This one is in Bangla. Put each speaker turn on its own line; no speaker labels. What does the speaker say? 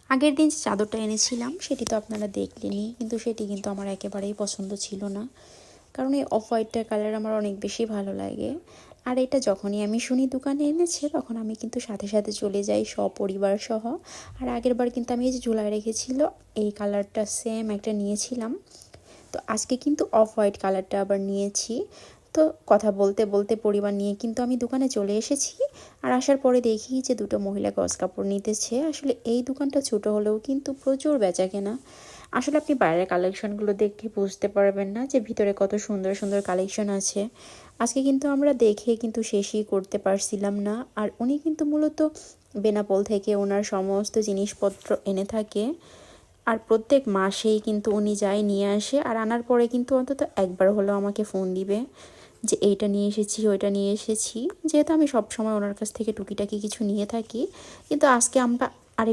আগের দিন যে চাদরটা এনেছিলাম সেটি তো আপনারা দেখলেনই, কিন্তু সেটি কিন্তু আমার একেবারেই পছন্দ ছিল না, কারণ এই অফ হোয়াইটটার কালার আমার অনেক বেশি ভালো লাগে। আর এটা যখনই আমি শুনি দোকানে এনেছে, তখন আমি কিন্তু সাথে সাথে চলে যাই সপরিবার সহ। আর আগের বার কিন্তু আমি এই যে ঝোলায় রেখেছিল এই কালারটা সেম একটা নিয়েছিলাম, তো আজকে কিন্তু অফ হোয়াইট কালারটা আবার নিয়েছি। তো কথা বলতে বলতে পরিবার নিয়ে কিন্তু আমি দোকানে চলে এসেছি। আর আসার পরে দেখি যে দুটো মহিলা গজ কাপড় নিতেছে। আসলে এই দোকানটা ছোট হলেও কিন্তু প্রচুর বেচাকেনা। আসলে আপনি বাইরের কালেকশনগুলো দেখে বুঝতে পারবেন না যে ভিতরে কত সুন্দর সুন্দর কালেকশন আছে। আজকে কিন্তু আমরা দেখে কিন্তু শেষই করতে পারছিলাম না। আর উনি কিন্তু মূলত বেনাপোল থেকে ওনার সমস্ত জিনিসপত্র এনে থাকে, আর প্রত্যেক মাসেই কিন্তু উনি যায় নিয়ে আসে। আর আনার পরে কিন্তু অন্তত একবার হলেও আমাকে ফোন দিবে যে এইটা নিয়ে এসেছি, ওইটা নিয়ে এসেছি। যেহেতু আমি সব সময় ওনার কাছ থেকে টুকিটাকি কিছু নিয়ে থাকি, কিন্তু আজকে আমরা